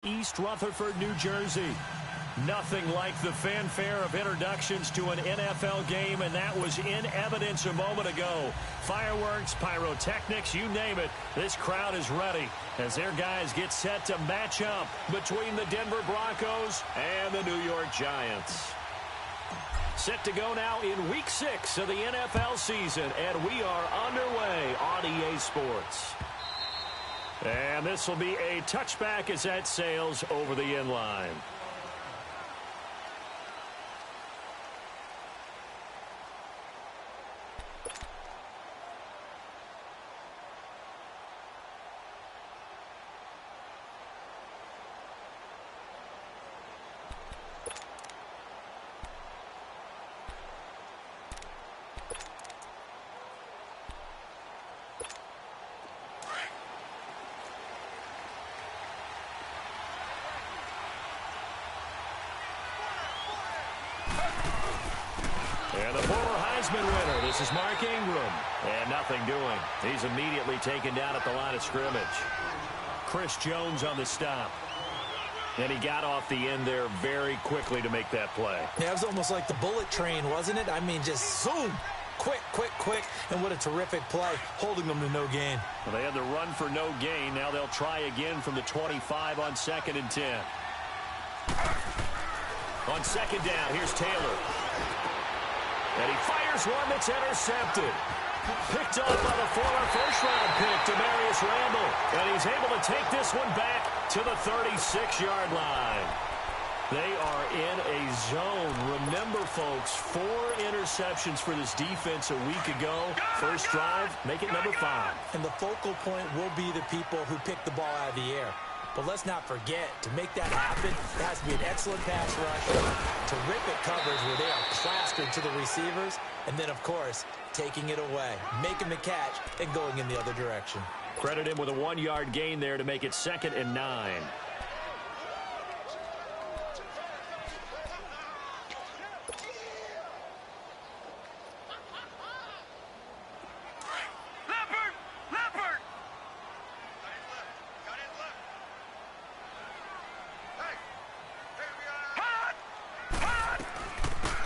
East Rutherford, New Jersey. Nothing like the fanfare of introductions to an NFL game, and that was in evidence a moment ago. Fireworks, pyrotechnics, you name it. This crowd is ready as their guys get set to match up between the Denver Broncos and the New York Giants. Set to go now in Week 6 of the NFL season, and we are underway on EA Sports. And this will be a touchback as that sails over the end line. And the former Heisman winner, this is Mark Ingram. And nothing doing. He's immediately taken down at the line of scrimmage. Chris Jones on the stop. And he got off the end there very quickly to make that play. Yeah, it was almost like the bullet train, wasn't it? I mean, just zoom. Quick, quick, quick. And what a terrific play, holding them to no gain. Well, they had the run for no gain. Now they'll try again from the 25 on 2nd and 10. On 2nd down, here's Taylor. And he fires one that's intercepted. Picked off by the former first-round pick, Demarius Randall. And he's able to take this one back to the 36-yard line. They are in a zone. Remember, folks, 4 interceptions for this defense a week ago. First drive, make it number 5. And the focal point will be the people who pick the ball out of the air. But let's not forget, to make that happen, it has to be an excellent pass rush, terrific coverage where they are plastered to the receivers, and then, of course, taking it away, making the catch, and going in the other direction. Credit him with a 1-yard gain there to make it 2nd and 9.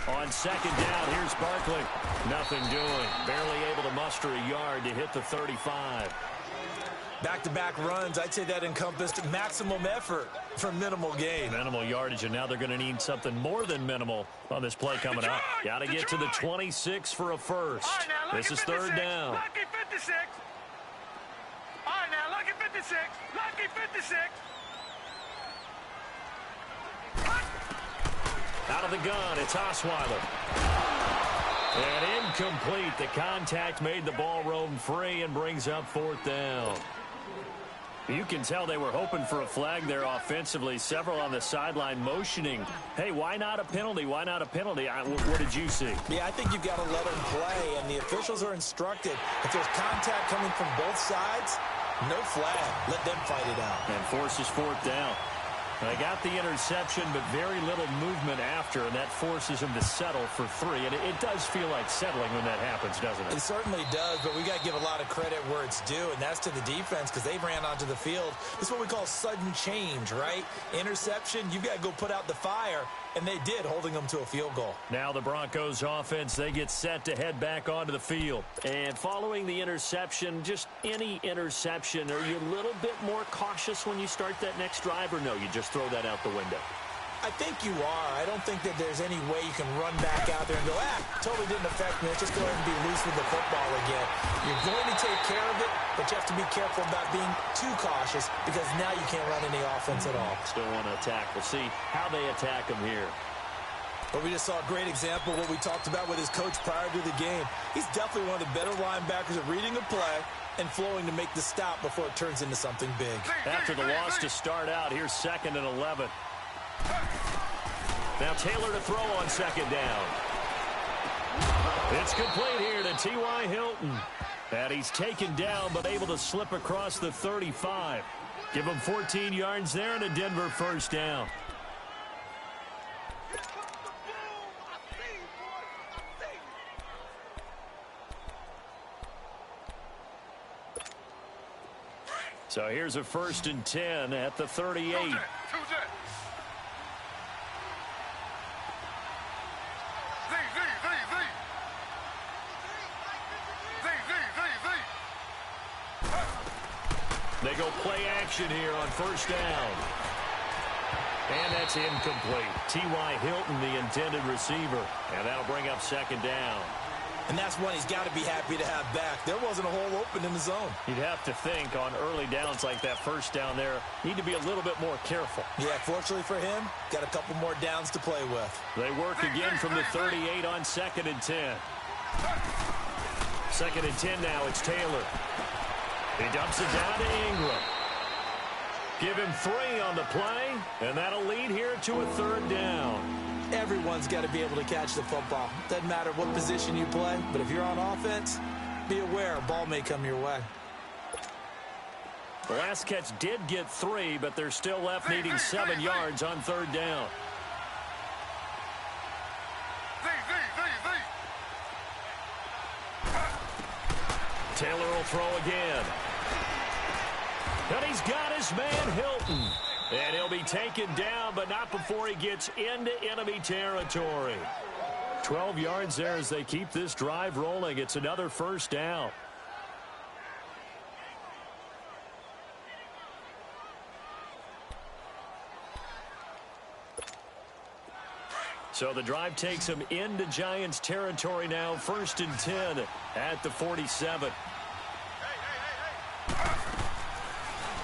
On 2nd down, here's Barkley. Nothing doing. Barely able to muster a yard to hit the 35. Back-to-back runs, I'd say that encompassed maximum effort for minimal gain. Minimal yardage, and now they're going to need something more than minimal on this play coming up. Got to get to the 26 for a first. This is 3rd down. Lucky 56. All right, now, lucky 56. Lucky 56. Out of the gun, it's Osweiler. And incomplete. The contact made the ball roam free and brings up 4th down. You can tell they were hoping for a flag there offensively. Several on the sideline motioning. Hey, why not a penalty? Why not a penalty? What did you see? Yeah, I think you've got to let them play, and the officials are instructed. If there's contact coming from both sides, no flag. Let them fight it out. And forces 4th down. They got the interception, but very little movement after, and that forces him to settle for 3. And it does feel like settling when that happens, doesn't it? It certainly does, but we got to give a lot of credit where it's due, and that's to the defense because they ran onto the field. This is what we call sudden change, right? Interception, you've got to go put out the fire, and they did, holding them to a field goal. Now the Broncos offense, they get set to head back onto the field. And following the interception, just any interception, are you a little bit more cautious when you start that next drive, or no, you just throw that out the window? I think you are. I don't think that there's any way you can run back out there and go, totally didn't affect me. Let's just go ahead and be loose with the football again. You're going to take care of it, but you have to be careful about being too cautious because now you can't run any offense at all. Still want to attack. We'll see how they attack him here. But we just saw a great example of what we talked about with his coach prior to the game. He's definitely one of the better linebackers at reading a play and flowing to make the stop before it turns into something big. After the loss to start out, here's 2nd and 11. Now Taylor to throw on 2nd down. It's complete here to T.Y. Hilton. And he's taken down but able to slip across the 35. Give him 14 yards there and a Denver 1st down. So here's a 1st and 10 at the 38. They go play action here on 1st down. And that's incomplete. T.Y. Hilton, the intended receiver. And that'll bring up 2nd down. And that's one he's got to be happy to have back. There wasn't a hole open in the zone. You'd have to think on early downs like that 1st down there, need to be a little bit more careful. Yeah, fortunately for him, got a couple more downs to play with. They work again from the 38 on 2nd and 10. 2nd and 10 now, it's Taylor. He dumps it down to Ingram. Give him 3 on the play, and that'll lead here to a 3rd down. Everyone's got to be able to catch the football. Doesn't matter what position you play, but if you're on offense, be aware a ball may come your way. The last catch did get 3, but they're still left needing 7 yards on 3rd down. Taylor will throw again. And he's got his man Hilton. And he'll be taken down, but not before he gets into enemy territory. 12 yards there as they keep this drive rolling. It's another 1st down. So the drive takes him into Giants territory now. 1st and 10 at the 47.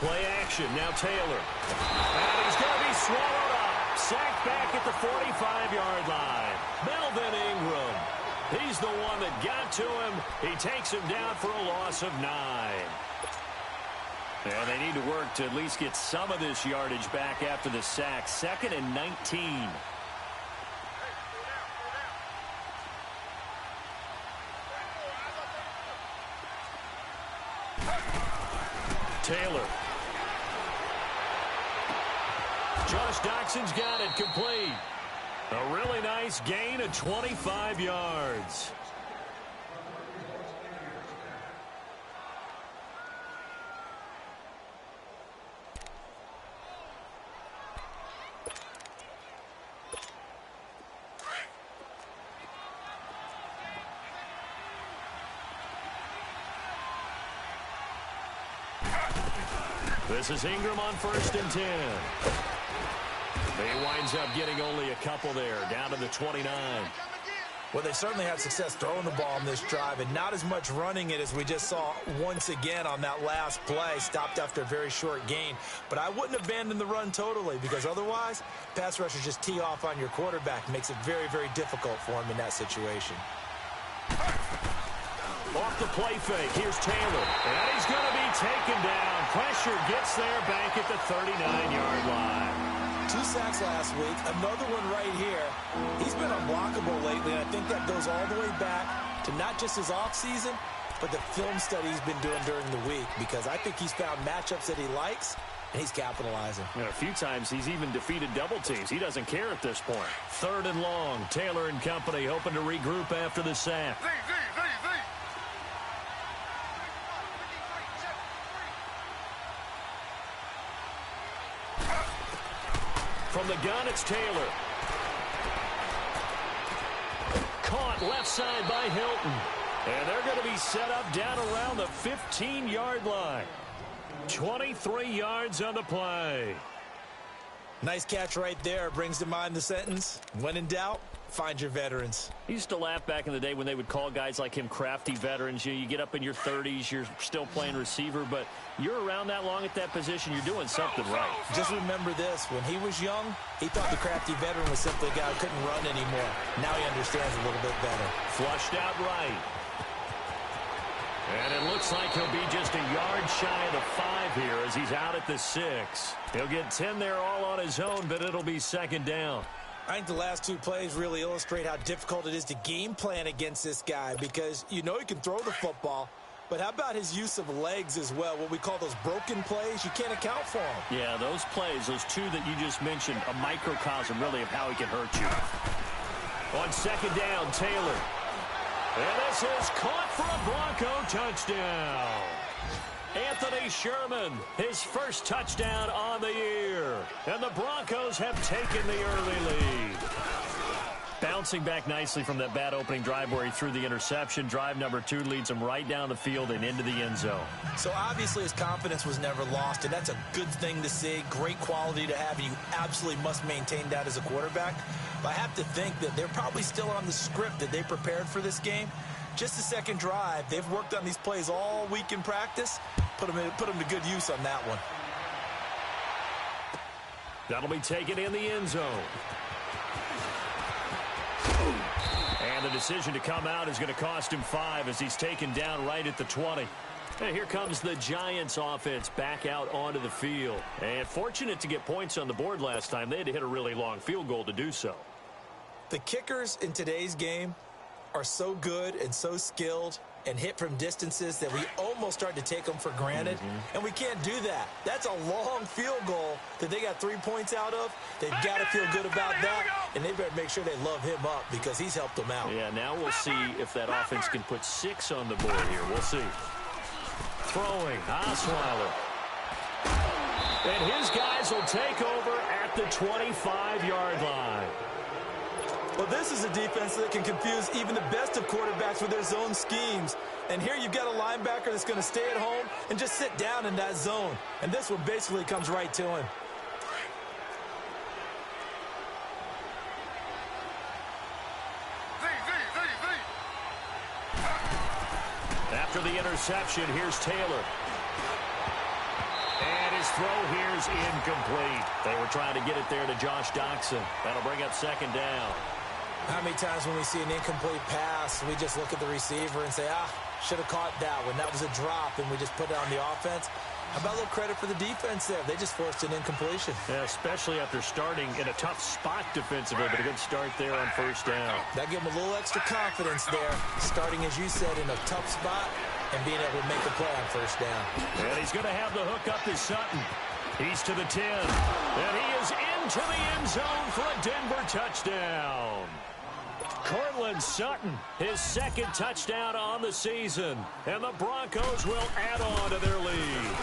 Play action. Now Taylor. And he's going to be swallowed up. Sacked back at the 45-yard line. Melvin Ingram. He's the one that got to him. He takes him down for a loss of 9. And they need to work to at least get some of this yardage back after the sack. 2nd and 19. Taylor. Josh Doxson's got it complete. A really nice gain of 25 yards. This is Ingram on 1st and 10. He winds up getting only a couple there, down to the 29. Well, they certainly had success throwing the ball on this drive and not as much running it as we just saw once again on that last play. Stopped after a very short gain. But I wouldn't abandon the run totally because otherwise, pass rushers just tee off on your quarterback. Makes it very, very difficult for him in that situation. Off the play fake, here's Taylor. And he's going to be taken down. Pressure gets there back at the 39-yard line. 2 sacks last week, another one right here. He's been unblockable lately, and I think that goes all the way back to not just his offseason, but the film study he's been doing during the week, because I think he's found matchups that he likes, and he's capitalizing. And a few times he's even defeated double teams. He doesn't care at this point. 3rd and long. Taylor and company hoping to regroup after the sack. From the gun, it's Taylor. Caught left side by Hilton. And they're going to be set up down around the 15-yard line. 23 yards on the play. Nice catch right there. Brings to mind the sentence, when in doubt, find your veterans. I used to laugh back in the day when they would call guys like him crafty veterans. You get up in your 30s, you're still playing receiver, but you're around that long at that position, you're doing something right. Just remember this, when he was young, he thought the crafty veteran was simply a guy who couldn't run anymore. Now he understands a little bit better. Flushed out right. And it looks like he'll be just a yard shy of the 5 here as he's out at the 6. He'll get 10 there all on his own, but it'll be 2nd down. I think the last 2 plays really illustrate how difficult it is to game plan against this guy, because you know he can throw the football, but how about his use of legs as well? What we call those broken plays, you can't account for them. Yeah, those plays, those 2 that you just mentioned, a microcosm really of how he can hurt you. On 2nd down, Taylor. And this is caught for a Bronco touchdown. Anthony Sherman, his first touchdown on the year. And the Broncos have taken the early lead. Bouncing back nicely from that bad opening drive where he threw the interception. Drive number 2 leads him right down the field and into the end zone. So obviously his confidence was never lost, and that's a good thing to see. Great quality to have, and you absolutely must maintain that as a quarterback. But I have to think that they're probably still on the script that they prepared for this game. Just the second drive, they've worked on these plays all week in practice. Put them to good use on that one. That'll be taken in the end zone. And the decision to come out is going to cost him 5 as he's taken down right at the 20. And here comes the Giants offense back out onto the field. And fortunate to get points on the board last time. They had to hit a really long field goal to do so. The kickers in today's game are so good and so skilled and hit from distances that we almost start to take them for granted. And we can't do that. That's a long field goal that they got 3 points out of. They've got to feel good about that, and they better make sure they love him up because he's helped them out. Yeah, now we'll see if that offense can put 6 on the board here. We'll see. Throwing, Osweiler. And his guys will take over at the 25-yard line. Well, this is a defense that can confuse even the best of quarterbacks with their zone schemes. And here you've got a linebacker that's going to stay at home and just sit down in that zone. And this one basically comes right to him. After the interception, here's Taylor. And his throw here's incomplete. They were trying to get it there to Josh Doxson. That'll bring up second down. How many times when we see an incomplete pass, we just look at the receiver and say, should have caught that one. That was a drop, and we just put it on the offense. How about a little credit for the defense there? They just forced an incompletion. Yeah, especially after starting in a tough spot defensively, but a good start there on first down. That gave them a little extra confidence there, starting, as you said, in a tough spot and being able to make the play on first down. And he's going to have the hook up to Sutton. He's to the 10, and he is into the end zone for a Denver touchdown. Cortland Sutton, his second touchdown on the season. And the Broncos will add on to their lead.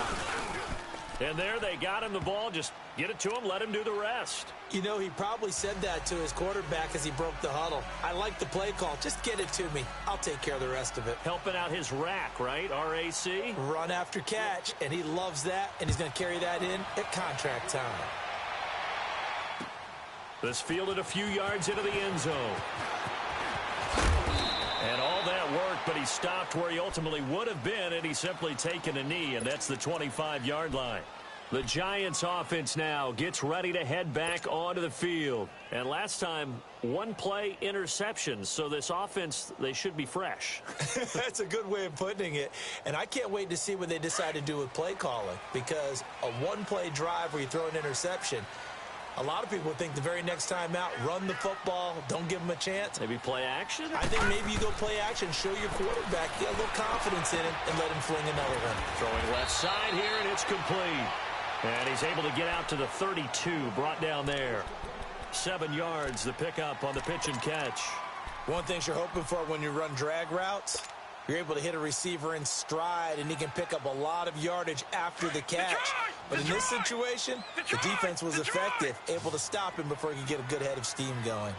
And there they got him the ball. Just get it to him, let him do the rest. You know, he probably said that to his quarterback as he broke the huddle. I like the play call. Just get it to me. I'll take care of the rest of it. Helping out his rack, right? R-A-C? Run after catch, and he loves that, and he's going to carry that in at contract time. This fielded a few yards into the end zone. And all that work, but he stopped where he ultimately would have been, and he's simply taken a knee, and that's the 25-yard line. The Giants offense now gets ready to head back onto the field. And last time, one play interceptions, so this offense, they should be fresh. That's a good way of putting it. And I can't wait to see what they decide to do with play calling, because a one-play drive where you throw an interception, a lot of people think the very next time out, run the football, don't give them a chance. Maybe play action? I think maybe you go play action, show your quarterback, get a little confidence in it, and let him fling another one. Throwing left side here, and it's complete. And he's able to get out to the 32, brought down there. 7 yards, the pickup on the pitch and catch. One thing you're hoping for when you run drag routes, you're able to hit a receiver in stride, and he can pick up a lot of yardage after the catch. But in this situation, the defense was effective, able to stop him before he could get a good head of steam going.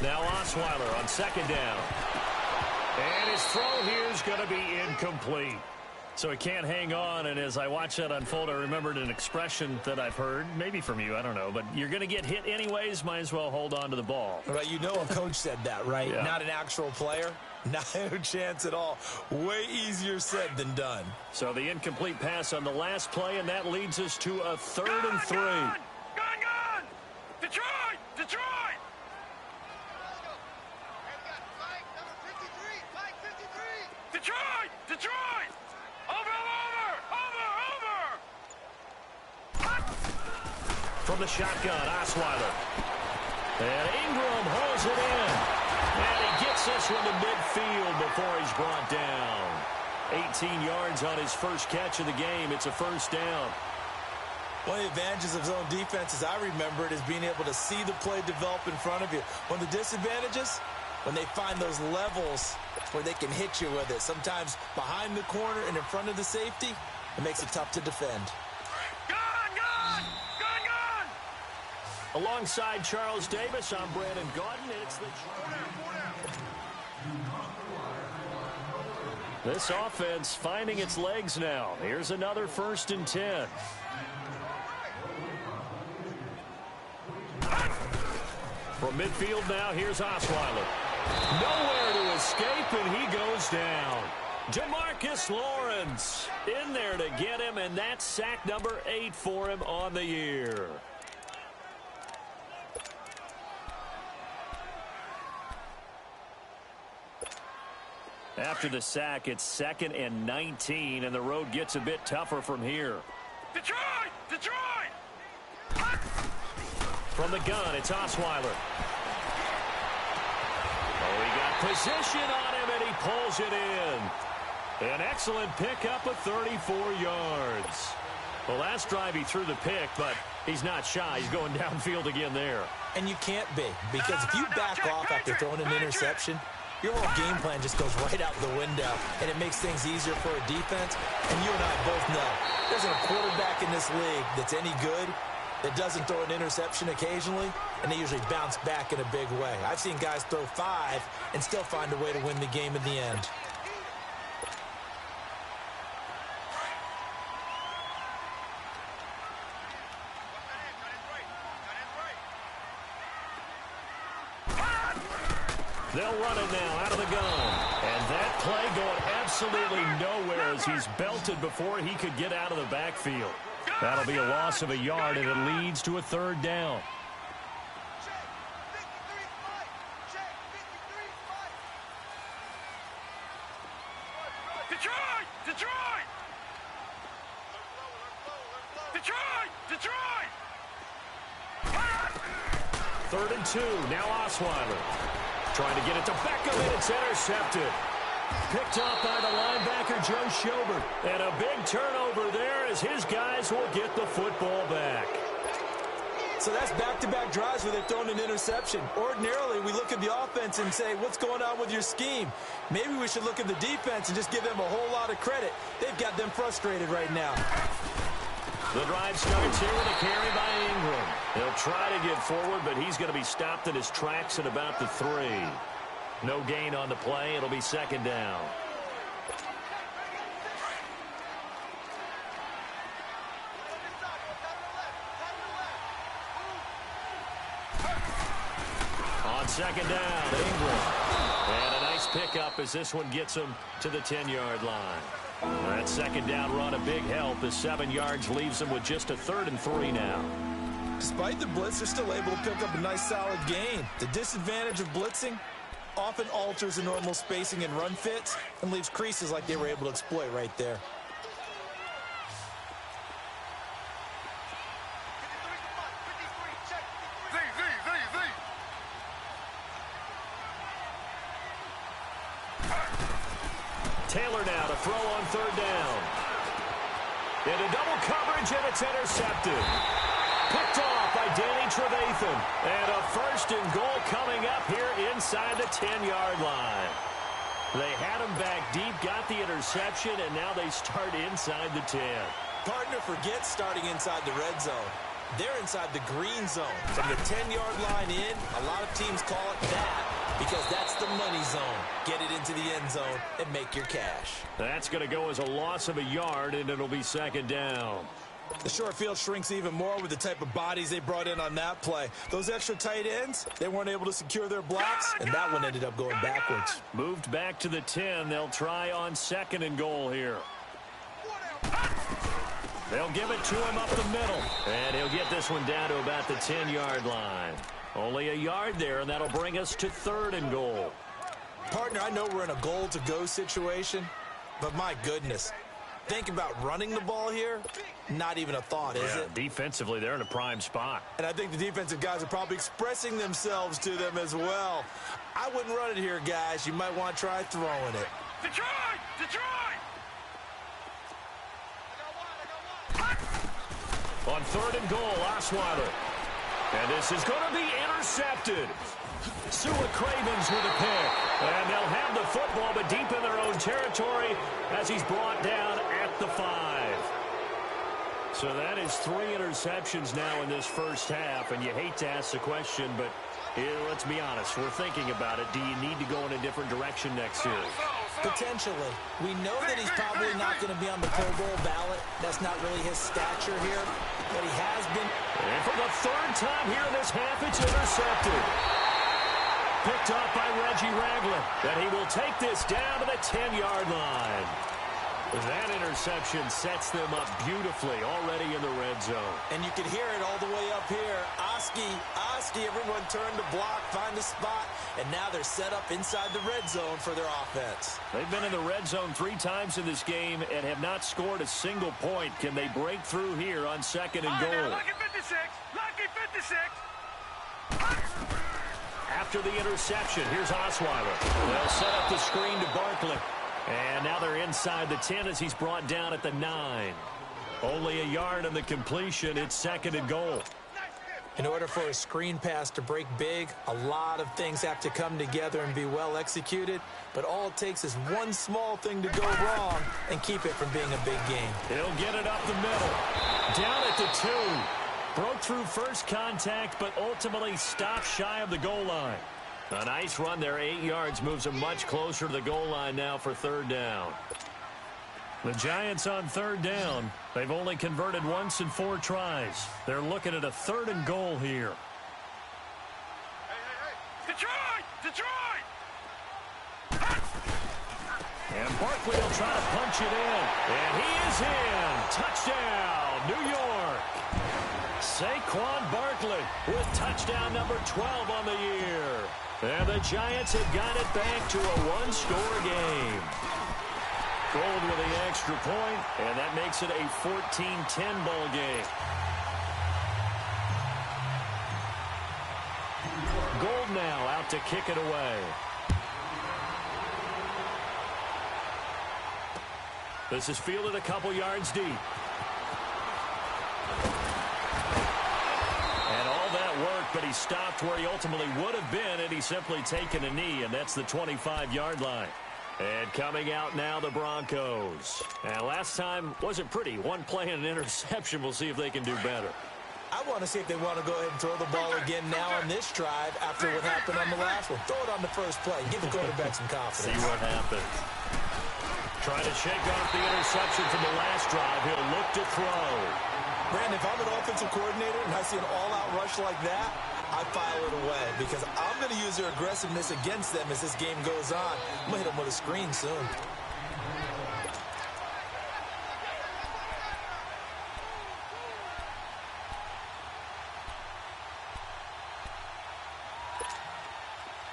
Now Osweiler on second down. And his throw here is going to be incomplete. So he can't hang on, and as I watch that unfold, I remembered an expression that I've heard, maybe from you, I don't know, but you're going to get hit anyways, might as well hold on to the ball. Right, you know a coach said that, right? Yeah. Not an actual player. No chance at all. Way easier said than done. So the incomplete pass on the last play, and that leads us to a 3rd and 3. Gone! Detroit! Detroit! Detroit! Detroit! Over! From the shotgun, Osweiler. And Ingram holds it in. And he gets this one to midfield before he's brought down. 18 yards on his first catch of the game. It's a first down. One of the advantages of zone defense, as I remember it, is being able to see the play develop in front of you. One of the disadvantages, when they find those levels where they can hit you with it. Sometimes behind the corner and in front of the safety, it makes it tough to defend. Alongside Charles Davis, I'm Brandon Gaudin, and it's the... This offense finding its legs now. Here's another 1st and 10. From midfield now, here's Osweiler. Nowhere to escape, and he goes down. Demarcus Lawrence in there to get him, and that's sack number 8 for him on the year. After the sack, it's 2nd and 19, and the road gets a bit tougher from here. Detroit! Detroit! From the gun, it's Osweiler. Oh, he got position on him, and he pulls it in. An excellent pickup of 34 yards. Well, last drive he threw the pick, but he's not shy. He's going downfield again there. And you can't be, because if you back off after throwing an interception, your whole game plan just goes right out the window, and it makes things easier for a defense. And you and I both know there's a quarterback in this league that's any good that doesn't throw an interception occasionally, and they usually bounce back in a big way. I've seen guys throw 5 and still find a way to win the game in the end. They'll run it now out of the gun. And that play going absolutely nowhere as he's belted before he could get out of the backfield. That'll be a loss of a yard, and it leads to a 3rd down. Detroit! Detroit! Detroit! Detroit! 3rd and 2. Now Osweiler. Trying to get it to Beckham, and it's intercepted. Picked off by the linebacker, Joe Schobert. And a big turnover there as his guys will get the football back. So that's back-to-back drives where they've thrown an interception. Ordinarily, we look at the offense and say, what's going on with your scheme? Maybe we should look at the defense and just give them a whole lot of credit. They've got them frustrated right now. The drive starts here with a carry by Ingram. He'll try to get forward, but he's going to be stopped in his tracks at about the 3. No gain on the play. It'll be 2nd down. On 2nd down, Ingram. And a nice pickup as this one gets him to the 10-yard line. That 2nd down run, a big help as 7 yards leaves him with just a 3rd and 3 now. Despite the blitz, they're still able to pick up a nice solid gain. The disadvantage of blitzing often alters the normal spacing and run fits and leaves creases like they were able to exploit right there. Taylor now to throw on 3rd down. Into double coverage, and it's intercepted. Picked off by Danny Trevathan. And a 1st and goal coming up here inside the 10-yard line. They had him back deep, got the interception, and now they start inside the 10. Partner, forget starting inside the red zone. They're inside the green zone. From the 10-yard line in, a lot of teams call it that because that's the money zone. Get it into the end zone and make your cash. That's going to go as a loss of a yard, and it'll be 2nd down. The short field shrinks even more with the type of bodies they brought in on that play. Those extra tight ends, they weren't able to secure their blocks, and that one ended up going backwards. Moved back to the 10. They'll try on 2nd and goal here. They'll give it to him up the middle. And he'll get this one down to about the 10-yard line. Only a yard there, and that'll bring us to 3rd and goal. Partner, I know we're in a goal-to-go situation, but my goodness. Think about running the ball here. Not even a thought, is it? Defensively, they're in a prime spot. And I think the defensive guys are probably expressing themselves to them as well. I wouldn't run it here, guys. You might want to try throwing it. Detroit! Detroit! On 3rd and goal, Osweiler. And this is going to be intercepted. Sua Cravens with a pick. And they'll have the football, but deep in their own territory as he's brought down at the 5. So that is 3 interceptions now in this first half. And you hate to ask the question, but let's be honest. We're thinking about it. Do you need to go in a different direction next year? Potentially. We know that he's probably not going to be on the Pro Bowl ballot. That's not really his stature here. But he has been. And for the 3rd time here in this half, it's intercepted. Picked up by Reggie Ragland. And he will take this down to the 10-yard line. That interception sets them up beautifully already in the red zone. And you can hear it all the way up here. Oski, everyone turned to block, find the spot, and now they're set up inside the red zone for their offense. They've been in the red zone 3 times in this game and have not scored a single point. Can they break through here on 2nd and goal? Lucky 56. Lucky 56. After the interception, here's Osweiler. They'll set up the screen to Barkley. And now they're inside the 10 as he's brought down at the 9. Only a yard on the completion. It's 2nd and goal. In order for a screen pass to break big, a lot of things have to come together and be well executed. But all it takes is one small thing to go wrong and keep it from being a big game. He'll get it up the middle. Down at the 2. Broke through first contact, but ultimately stopped shy of the goal line. A nice run there, 8 yards, moves them much closer to the goal line now for 3rd down. The Giants on 3rd down. They've only converted once in 4 tries. They're looking at a 3rd and goal here. Detroit! And Barkley will try to punch it in. And he is in. Touchdown, New York. Saquon Barkley with touchdown number 12 on the year. And the Giants have got it back to a 1-score game. Gold with the extra point, and that makes it a 14-10 ball game. Gold now out to kick it away. This is fielded a couple yards deep. And all that work, but he stopped where he ultimately would have been had he simply taken a knee, and that's the 25-yard line. And coming out now, the Broncos. And last time wasn't pretty. One play and an interception. We'll see if they can do better. I want to see if they want to go ahead and throw the ball again now on this drive after what happened on the last one. Throw it on the first play. Give the quarterback some confidence. See what happens. Trying to shake off the interception from the last drive. He'll look to throw. Brandon, if I'm an offensive coordinator and I see an all-out rush like that, I file it away because I'm going to use their aggressiveness against them as this game goes on. I'm going to hit them with a screen soon.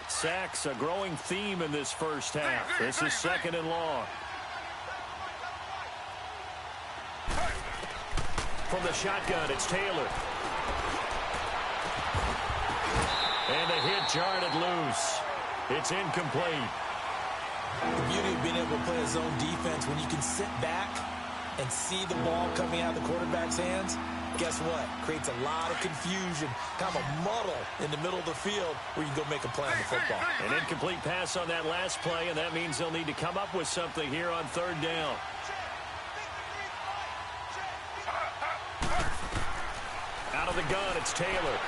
Sacks, a growing theme in this first half. This is 2nd and long. From the shotgun, it's Taylor. And the hit jarred it loose. It's incomplete. The beauty of being able to play a zone defense when you can sit back and see the ball coming out of the quarterback's hands, guess what? Creates a lot of confusion, kind of a muddle in the middle of the field where you go make a play on the football. An incomplete pass on that last play, and that means they'll need to come up with something here on 3rd down. Out of the gun, it's Taylor.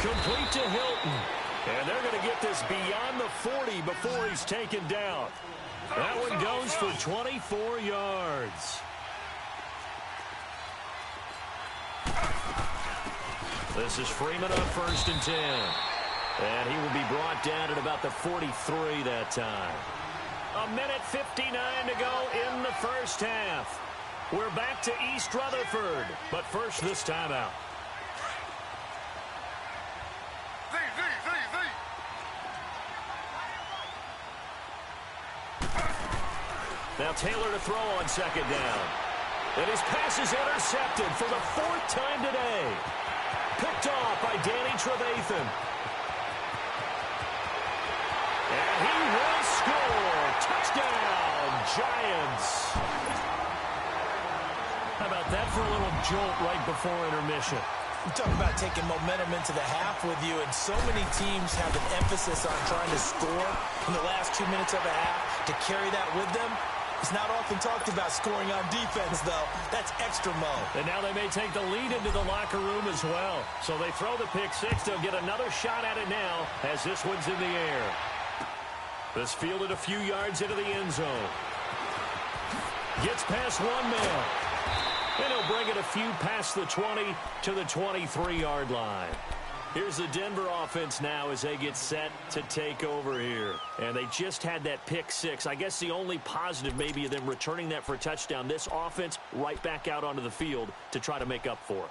Complete to Hilton. And they're going to get this beyond the 40 before he's taken down. That one goes for 24 yards. This is Freeman on 1st and 10. And he will be brought down at about the 43 that time. 1:59 to go in the first half. We're back to East Rutherford. But first, this timeout. Now Taylor to throw on 2nd down. And his pass is intercepted for the 4th time today. Picked off by Danny Trevathan. And he will score. Touchdown, Giants. How about that for a little jolt right before intermission? I'm talking about taking momentum into the half with you, and so many teams have an emphasis on trying to score in the last 2 minutes of a half to carry that with them. It's not often talked about scoring on defense, though. That's extra mode. And now they may take the lead into the locker room as well. So they throw the pick six. They'll get another shot at it now as this one's in the air. This fielded a few yards into the end zone. Gets past one man. And he'll bring it a few past the 20 to the 23-yard line. Here's the Denver offense now as they get set to take over here. And they just had that pick six. I guess the only positive maybe of them returning that for a touchdown. This offense right back out onto the field to try to make up for it.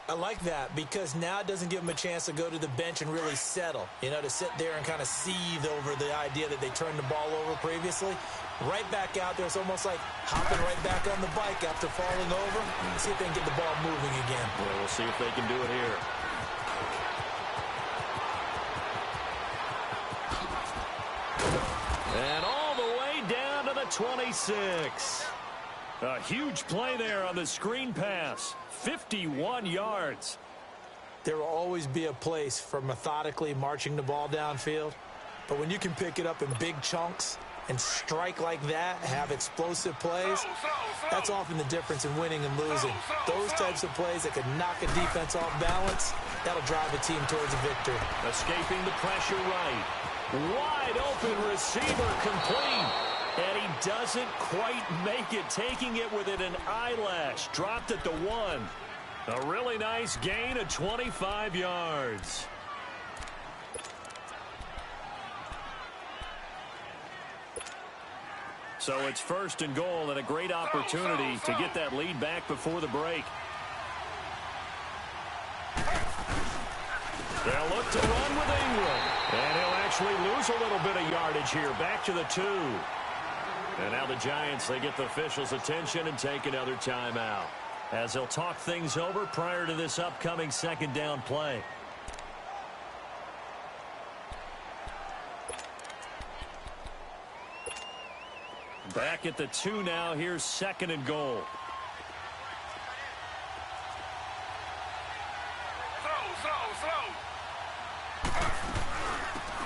I like that because now it doesn't give them a chance to go to the bench and really settle. You know, to sit there and kind of seethe over the idea that they turned the ball over previously. Right back out there. It's almost like hopping right back on the bike after falling over. See if they can get the ball moving again. Well, we'll see if they can do it here. And all the way down to the 26. A huge play there on the screen pass. 51 yards. There will always be a place for methodically marching the ball downfield. But when you can pick it up in big chunks and strike like that, have explosive plays, that's often the difference in winning and losing. Those types of plays that can knock a defense off balance, that'll drive a team towards a victory. Escaping the pressure right. Wide open receiver complete. And he doesn't quite make it, taking it within an eyelash. Dropped at the 1. A really nice gain of 25 yards. So it's 1st and goal and a great opportunity to get that lead back before the break. They'll look to run with Ingram. And he'll actually lose a little bit of yardage here. Back to the 2. And now the Giants, they get the officials' attention and take another timeout as they'll talk things over prior to this upcoming 2nd down play. Back at the 2 now. Here's 2nd and goal.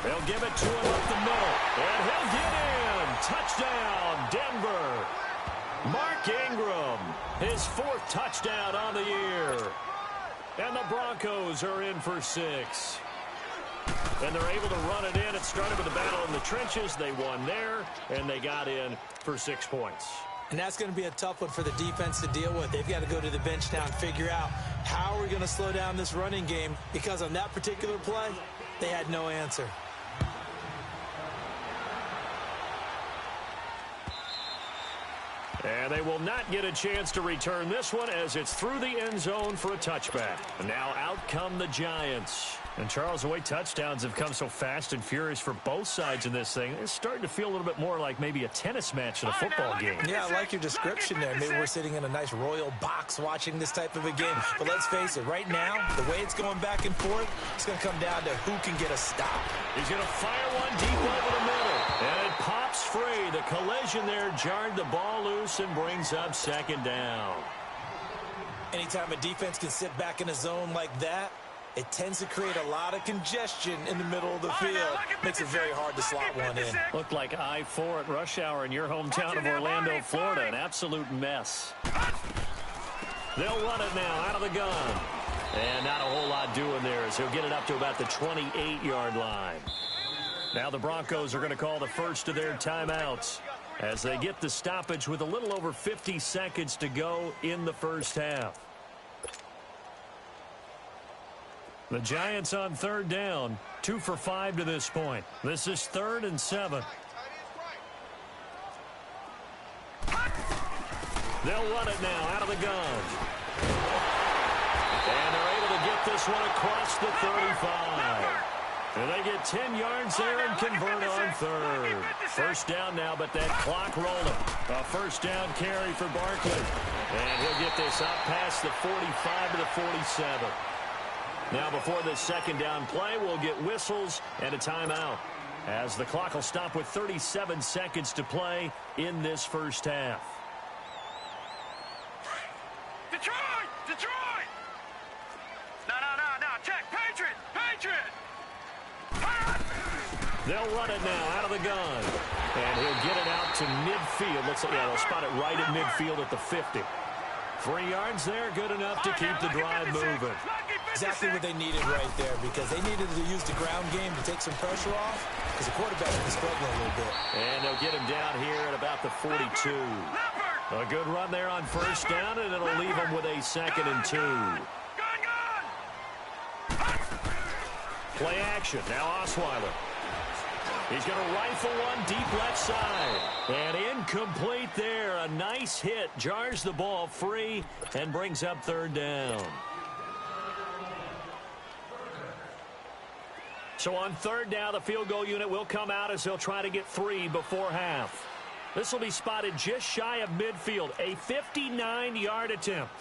They'll give it to him up the middle. And he'll get in. Touchdown, Denver. Mark Ingram, his 4th touchdown on the year. And the Broncos are in for 6. And they're able to run it in. It started with a battle in the trenches. They won there, and they got in for 6 points. And that's going to be a tough one for the defense to deal with. They've got to go to the bench now and figure out how we're going to slow down this running game, because on that particular play, they had no answer. And they will not get a chance to return this one as it's through the end zone for a touchback. And now out come the Giants. And, Charles, the way touchdowns have come so fast and furious for both sides in this thing, it's starting to feel a little bit more like maybe a tennis match in a football game. Yeah, I like your description there. Maybe we're sitting in a nice royal box watching this type of a game. But let's face it, right now, the way it's going back and forth, it's going to come down to who can get a stop. He's going to fire one deep over the middle. And it pops free. The collision there jarred the ball loose and brings up 2nd down. Anytime a defense can sit back in a zone like that, it tends to create a lot of congestion in the middle of the field. Makes it very hard to slot one in. Looked like I-4 at rush hour in your hometown of Orlando, Florida. An absolute mess. They'll run it now out of the gun. And not a whole lot doing there as he'll get it up to about the 28-yard line. Now the Broncos are going to call the first of their timeouts as they get the stoppage with a little over 50 seconds to go in the first half. The Giants on 3rd down, 2 for 5 to this point. This is 3rd and 7. They'll run it now out of the gun. And they're able to get this one across the 35. And they get 10 yards there and convert on 3rd. First down now, but that clock rolling. A first down carry for Barkley. And he'll get this up past the 45 to the 47. Now before this 2nd down play, we'll get whistles and a timeout, as the clock will stop with 37 seconds to play in this first half. Detroit! Detroit! No. Check. Patriot! Patriot! They'll run it now out of the gun. And he'll get it out to midfield. Looks like they'll spot it right at midfield at the 50. 3 yards there, good enough to keep the drive moving. Exactly what they needed right there, because they needed to use the ground game to take some pressure off, because the quarterback was struggling a little bit. And they'll get him down here at about the 42. A good run there on first down, and it'll leave him with a 2nd and 2. Play action. Now Osweiler. He's going to rifle one deep left side. And incomplete there. A nice hit. Jars the ball free and brings up 3rd down. So on 3rd down, the field goal unit will come out as they'll try to get 3 before half. This will be spotted just shy of midfield. A 59-yard attempt.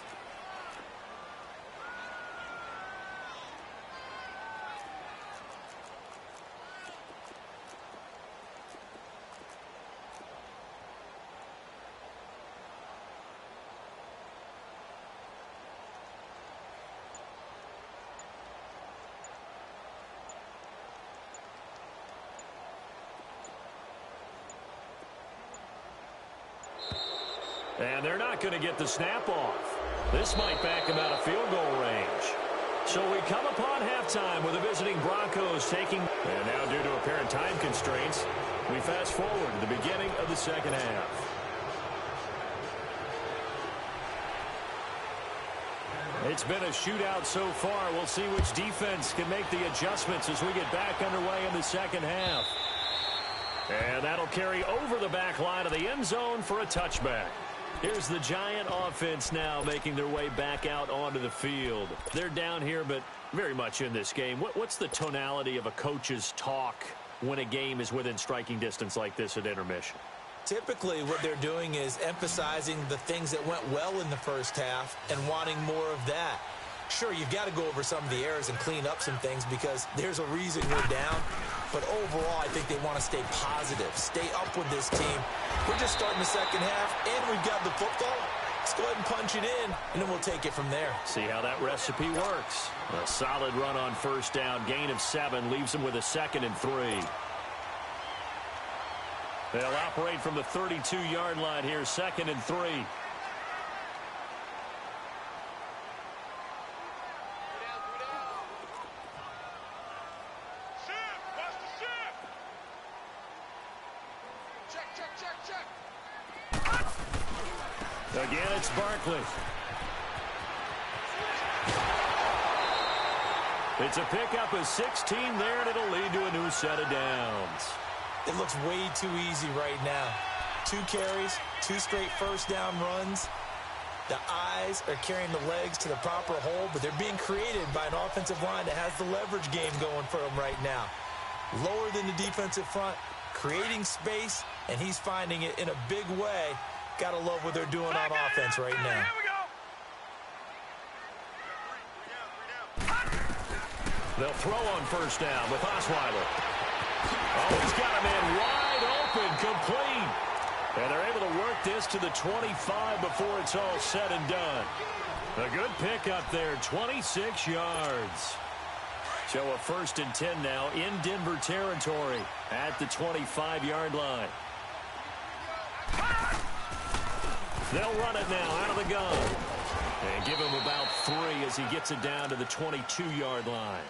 And they're not going to get the snap off. This might back him out of field goal range. So we come upon halftime with the visiting Broncos taking. And now due to apparent time constraints, we fast forward to the beginning of the 2nd half. It's been a shootout so far. We'll see which defense can make the adjustments as we get back underway in the 2nd half. And that'll carry over the back line of the end zone for a touchback. Here's the Giant offense now making their way back out onto the field. They're down here, but very much in this game. What's the tonality of a coach's talk when a game is within striking distance like this at intermission? Typically, what they're doing is emphasizing the things that went well in the first half and wanting more of that. Sure, you've got to go over some of the errors and clean up some things because there's a reason we're down. But overall, I think they want to stay positive, stay up with this team. We're just starting the 2nd half, and we've got the football. Let's go ahead and punch it in, and then we'll take it from there. See how that recipe works. A solid run on first down. Gain of 7 leaves them with a 2nd and 3. They'll operate from the 32-yard line here, 2nd and 3. Again, it's Barkley. It's a pickup of 16 there, and it'll lead to a new set of downs. It looks way too easy right now. 2 carries, 2 straight first down runs. The eyes are carrying the legs to the proper hole, but they're being created by an offensive line that has the leverage game going for them right now. Lower than the defensive front, creating space, and he's finding it in a big way. Got to love what they're doing on offense right now. They'll throw on first down with Osweiler. Oh, he's got a man wide open, complete. And they're able to work this to the 25 before it's all said and done. A good pickup there, 26 yards. So a 1st and 10 now in Denver territory at the 25-yard line. They'll run it now out of the gun. And give him about 3 as he gets it down to the 22-yard line.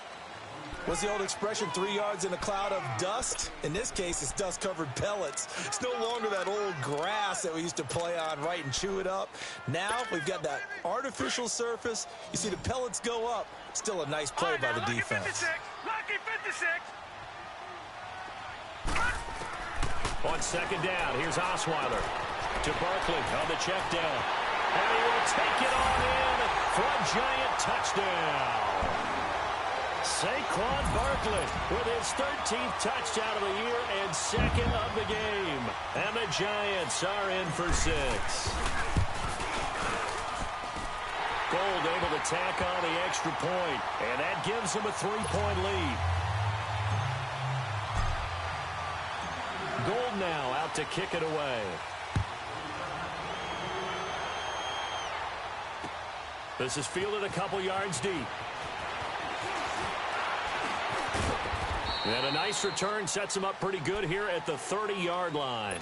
What's the old expression, 3 yards in a cloud of dust? In this case, it's dust-covered pellets. It's no longer that old grass that we used to play on, right, and chew it up. Now we've got that artificial surface. You see the pellets go up. Still a nice play by the defense. Lucky 56. On 2nd down, here's Osweiler to Barkley on the check down. And he will take it on in for a Giant touchdown. Saquon Barkley with his 13th touchdown of the year and 2nd of the game. And the Giants are in for 6. Gold able to tack on the extra point, and that gives them a 3-point lead. Gold now out to kick it away. This is fielded a couple yards deep. And a nice return sets them up pretty good here at the 30-yard line.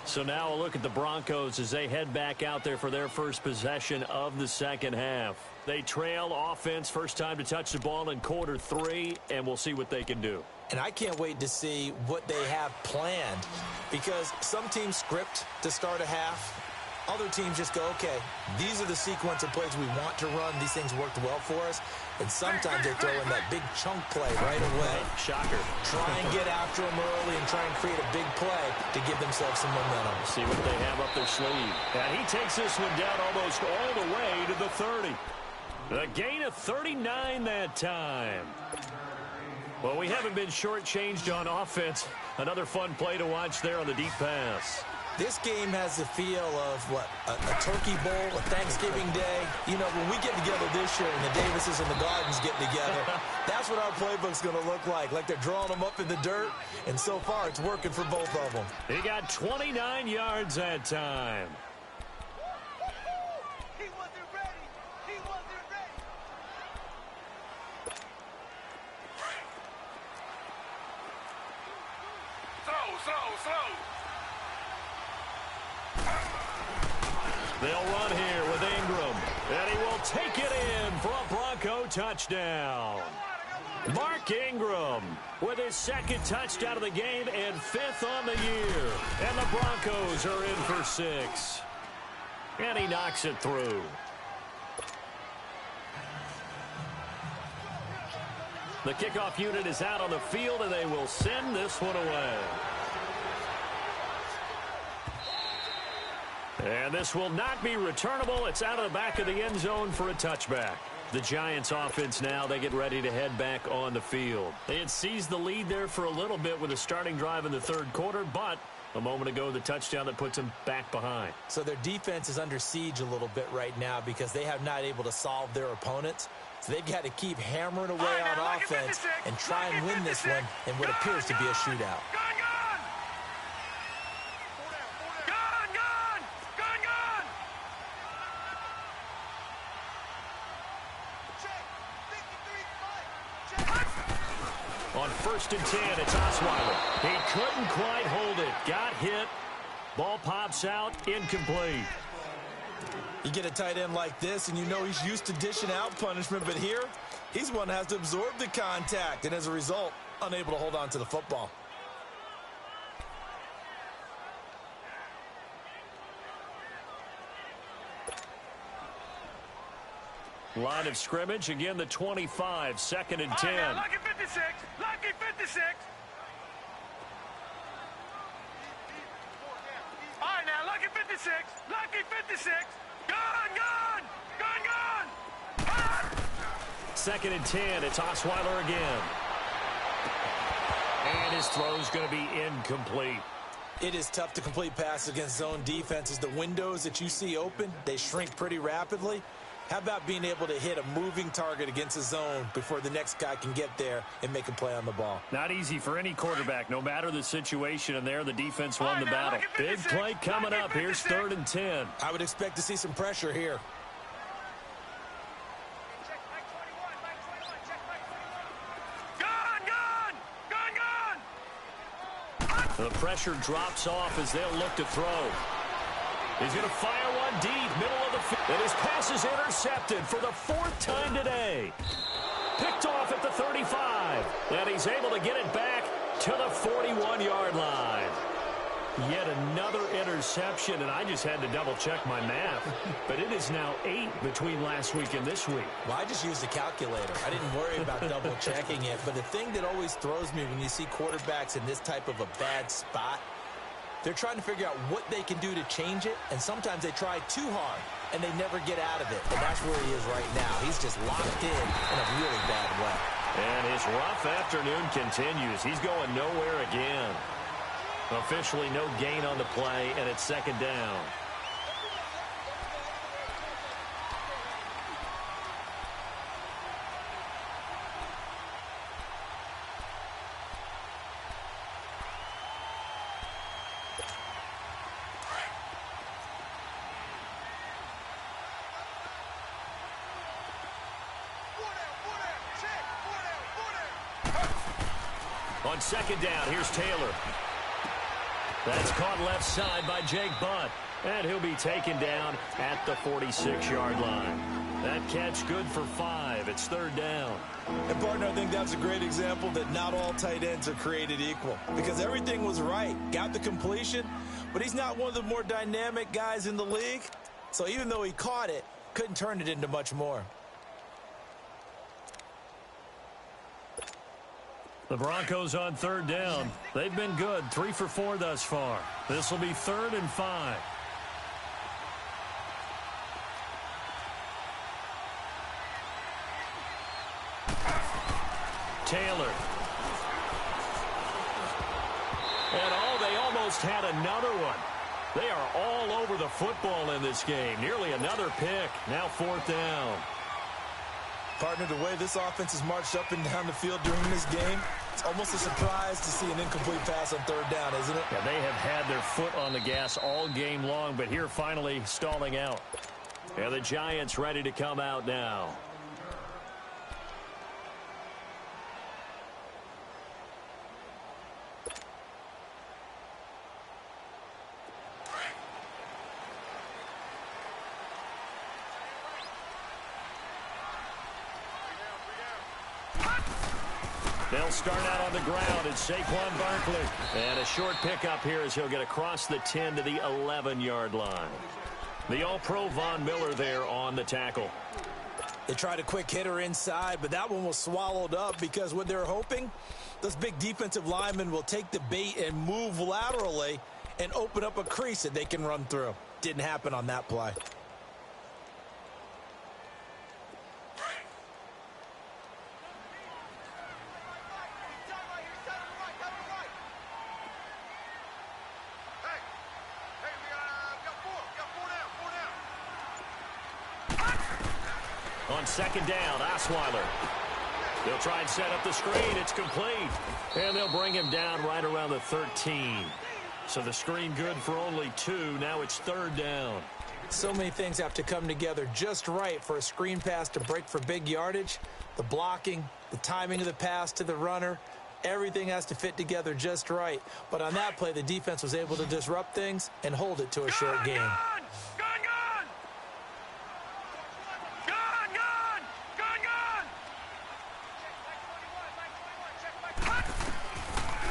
So now a look at the Broncos as they head back out there for their first possession of the second half. They trail offense, first time to touch the ball in quarter 3, and we'll see what they can do. And I can't wait to see what they have planned, because some teams script to start a half. Other teams just go, okay, these are the sequence of plays we want to run. These things worked well for us. And sometimes they throw in that big chunk play right away. Shocker. Try and get after them early and try and create a big play to give themselves some momentum. See what they have up their sleeve. And he takes this one down almost all the way to the 30. A gain of 39 that time. Well, we haven't been shortchanged on offense. Another fun play to watch there on the deep pass. This game has the feel of, what, a turkey bowl, a Thanksgiving day. You know, when we get together this year and the Davises and the Gardens get together, that's what our playbook's going to look like they're drawing them up in the dirt, and so far it's working for both of them. He got 29 yards that time. He wasn't ready. He wasn't ready. Slow. They'll run here with Ingram, and he will take it in for a Bronco touchdown. Mark Ingram with his second touchdown of the game and 5th on the year. And the Broncos are in for 6. And he knocks it through. The kickoff unit is out on the field, and they will send this one away. And this will not be returnable. It's out of the back of the end zone for a touchback. The Giants offense now, they get ready to head back on the field. They had seized the lead there for a little bit with a starting drive in the third quarter, but a moment ago, the touchdown that puts them back behind. So their defense is under siege a little bit right now because they have not able to solve their opponents. So they've got to keep hammering away on offense and try and win this one in what appears to be a shootout. On 1st and 10, it's Osweiler. He couldn't quite hold it. Got hit. Ball pops out. Incomplete. You get a tight end like this, and you know he's used to dishing out punishment, but here, he's one that has to absorb the contact, and as a result, unable to hold on to the football. Line of scrimmage, again the 25, 2nd and 10. Now, lucky 56. Lucky 56. All right, now, lucky 56. Lucky 56. Gone. 2nd and 10, it's Osweiler again. And his throw's going to be incomplete. It is tough to complete passes against zone defenses. The windows that you see open, they shrink pretty rapidly. How about being able to hit a moving target against a zone before the next guy can get there and make a play on the ball? Not easy for any quarterback, no matter the situation, and there the defense won the battle. Big play coming up. Here's 3rd and 10. I would expect to see some pressure here. The pressure drops off as they'll look to throw. He's going to fire one deep, middle of the field. And his pass is intercepted for the 4th time today. Picked off at the 35. And he's able to get it back to the 41-yard line. Yet another interception, and I just had to double-check my math. But it is now 8 between last week and this week. Well, I just used a calculator. I didn't worry about double-checking it. But the thing that always throws me when you see quarterbacks in this type of a bad spot, they're trying to figure out what they can do to change it, and sometimes they try too hard, and they never get out of it. And that's where he is right now. He's just locked in a really bad way. And his rough afternoon continues. He's going nowhere again. Officially no gain on the play, and it's 2nd down. On second down, here's Taylor. That's caught left side by Jake Butt. And he'll be taken down at the 46-yard line. That catch good for 5. It's third down. And, partner, I think that's a great example that not all tight ends are created equal. Because everything was right. Got the completion, but he's not one of the more dynamic guys in the league. So even though he caught it, couldn't turn it into much more. The Broncos on third down. They've been good, 3 for 4 thus far. This will be 3rd and 5. Taylor. And they almost had another one. They are all over the football in this game. Nearly another pick. Now 4th down. Partner, the way this offense has marched up and down the field during this game, it's almost a surprise to see an incomplete pass on third down, isn't it? Yeah, they have had their foot on the gas all game long, but here finally stalling out. And the Giants ready to come out now. They'll start out on the ground. It's Saquon Barkley. And a short pickup here as he'll get across the 10 to the 11-yard line. The All-Pro Von Miller there on the tackle. They tried a quick hitter inside, but that one was swallowed up because what they're hoping, those big defensive linemen will take the bait and move laterally and open up a crease that they can run through. Didn't happen on that play. On second down, Osweiler. They'll try and set up the screen. It's complete. And they'll bring him down right around the 13. So the screen good for only 2. Now it's third down. So many things have to come together just right for a screen pass to break for big yardage. The blocking, the timing of the pass to the runner, everything has to fit together just right. But on that play, the defense was able to disrupt things and hold it to a short gain.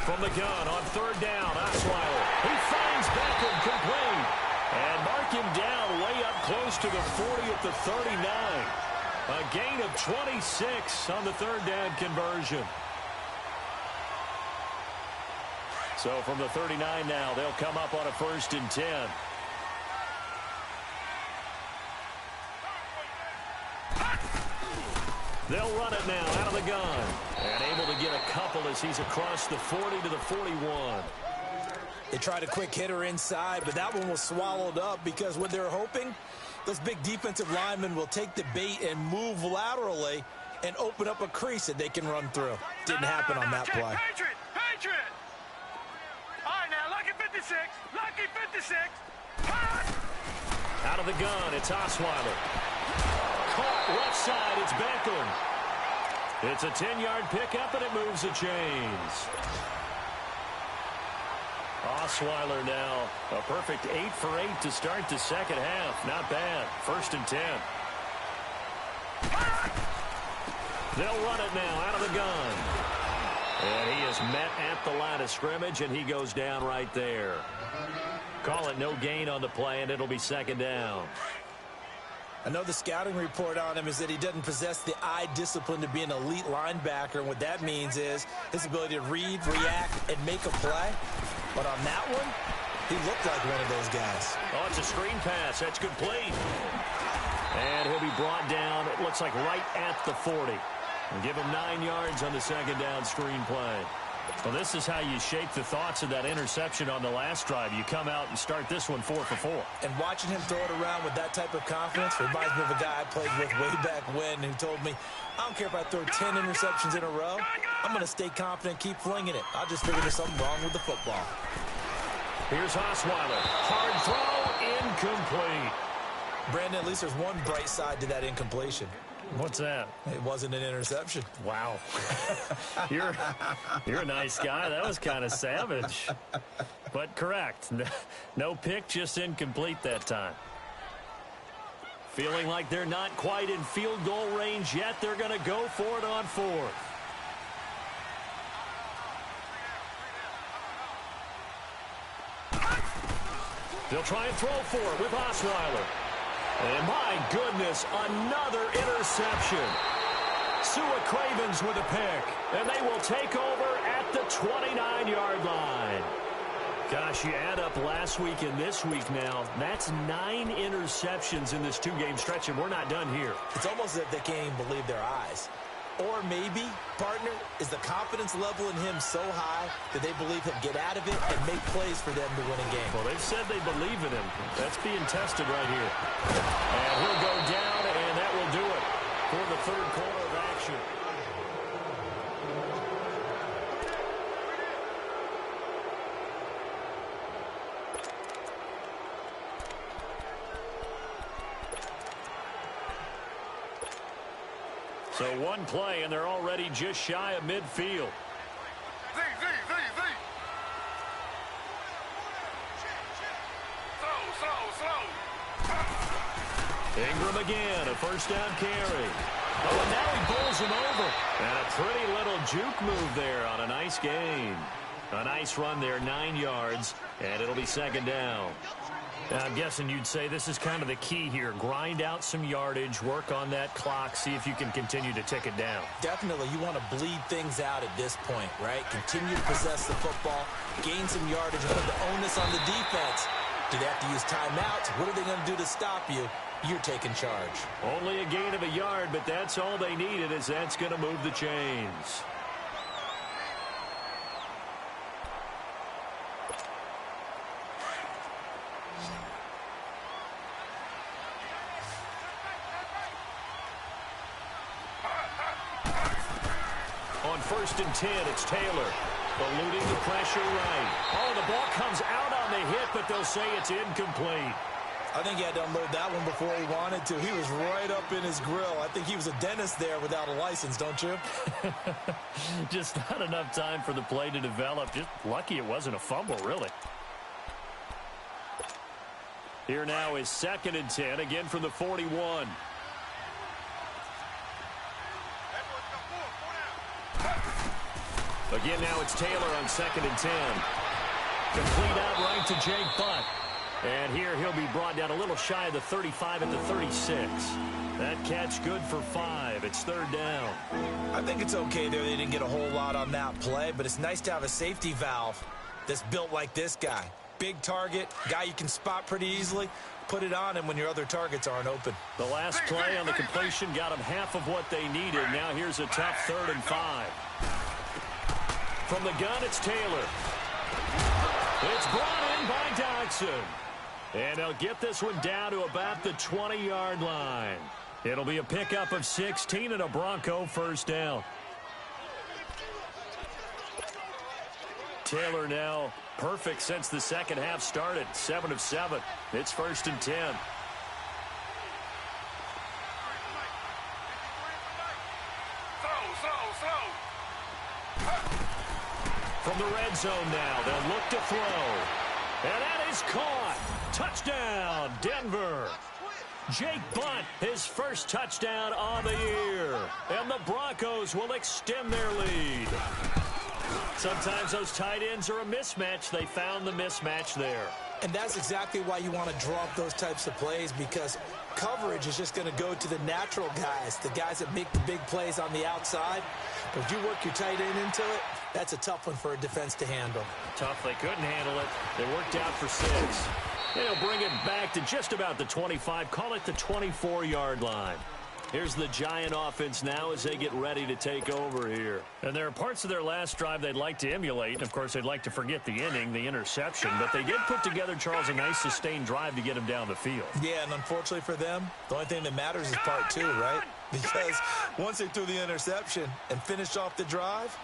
From the gun on third down, Osweiler. He finds Beckham complete. And mark him down way up close to the 40 at the 39. A gain of 26 on the third down conversion. So from the 39 now, they'll come up on a 1st and 10. They'll run it now out of the gun. And able to get a couple as he's across the 40 to the 41. They tried a quick hitter inside, but that one was swallowed up because what they're hoping, those big defensive linemen will take the bait and move laterally and open up a crease that they can run through. Didn't happen on that play. Patriot! All right, now, lucky 56. Lucky 56. Out of the gun, it's Osweiler. Caught left side, it's Beckham. It's a 10-yard pickup, and it moves the chains. Osweiler now, a perfect 8 for 8 to start the second half. Not bad. 1st and 10. They'll run it now out of the gun. And he is met at the line of scrimmage, and he goes down right there. Call it no gain on the play, and it'll be 2nd down. I know the scouting report on him is that he doesn't possess the eye discipline to be an elite linebacker. And what that means is his ability to read, react, and make a play. But on that one, he looked like one of those guys. Oh, it's a screen pass. That's complete. And he'll be brought down, it looks like right at the 40. And give him 9 yards on the 2nd down screen play. Well, this is how you shake the thoughts of that interception on the last drive. You come out and start this one 4 for 4. And watching him throw it around with that type of confidence reminds me of a guy I played with way back when who told me, I don't care if I throw 10 interceptions in a row. I'm going to stay confident, keep flinging it. I'll just figure there's something wrong with the football. Here's Osweiler. Hard throw, incomplete. Brandon, at least there's one bright side to that incompletion. What's that? It wasn't an interception. Wow. You're a nice guy. That was kind of savage. But correct. No pick, just incomplete that time. Feeling like they're not quite in field goal range yet. They're going to go for it on fourth. They'll try and throw for it with Osweiler. And my goodness, another interception. Sua Cravens with a pick. And they will take over at the 29-yard line. Gosh, you add up last week and this week now. That's 9 interceptions in this 2-game stretch, and we're not done here. It's almost as if they can't even believe their eyes. Or maybe, partner, is the confidence level in him so high that they believe he'll get out of it and make plays for them to win a game. Well, they've said they believe in him. That's being tested right here. And he'll go down, and that will do it for the third quarter of action. So one play, and they're already just shy of midfield. Ingram again, a first down carry. Oh, and now he bowls him over. And a pretty little juke move there on a nice gain. A nice run there, 9 yards, and it'll be second down. Now, I'm guessing you'd say this is kind of the key here. Grind out some yardage, work on that clock, see if you can continue to tick it down. Definitely, you want to bleed things out at this point, right? Continue to possess the football, gain some yardage, and put the onus on the defense. Do they have to use timeouts? What are they going to do to stop you? You're taking charge. Only a gain of a yard, but that's all they needed, as that's going to move the chains. On 1st and 10, it's Taylor. Eluding the pressure right. Oh, the ball comes out on the hit, but they'll say it's incomplete. I think he had to unload that one before he wanted to. He was right up in his grill. I think he was a dentist there without a license, don't you? Just not enough time for the play to develop. Just lucky it wasn't a fumble, really. Here now is 2nd and 10, again from the 41. Again, now it's Taylor on 2nd and 10. Complete out right to Jake Butt. And here he'll be brought down a little shy of the 35 at the 36. That catch good for 5. It's 3rd down. I think it's okay there. They didn't get a whole lot on that play, but it's nice to have a safety valve that's built like this guy. Big target, guy you can spot pretty easily. Put it on him when your other targets aren't open. The last play on the completion got him half of what they needed. Now here's a tough 3rd and 5. From the gun, it's Taylor. It's brought in by Dodson. And they'll get this one down to about the 20-yard line. It'll be a pickup of 16 and a Bronco first down. Taylor now perfect since the second half started. 7 of 7. It's 1st and 10. From the red zone now, they'll look to throw. And that is caught. Touchdown, Denver. Jake Butt, his first touchdown of the year. And the Broncos will extend their lead. Sometimes those tight ends are a mismatch. They found the mismatch there. And that's exactly why you want to draw up those types of plays, because coverage is just going to go to the natural guys, the guys that make the big plays on the outside. But if you work your tight end into it, that's a tough one for a defense to handle. Tough. They couldn't handle it. They worked out for 6. They'll bring it back to just about the 25. Call it the 24-yard line. Here's the Giant offense now as they get ready to take over here. And there are parts of their last drive they'd like to emulate. And, of course, they'd like to forget the inning, the interception. But they did put together, Charles, a nice sustained drive to get him down the field. Yeah, and unfortunately for them, the only thing that matters is part 2, right? Because once they threw the interception and finished off the drive,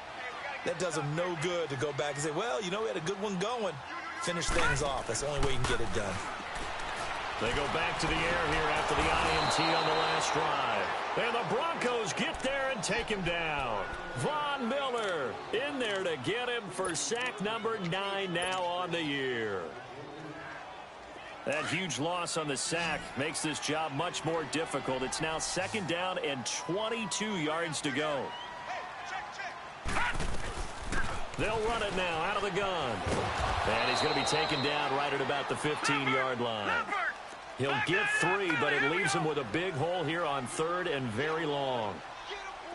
that does them no good to go back and say, well, you know, we had a good one going. Finish things off. That's the only way you can get it done. They go back to the air here after the INT on the last drive. And the Broncos get there and take him down. Von Miller in there to get him for sack number 9 now on the year. That huge loss on the sack makes this job much more difficult. It's now 2nd down and 22 yards to go. They'll run it now out of the gun. And he's going to be taken down right at about the 15-yard line. He'll get 3, but it leaves him with a big hole here on 3rd and very long.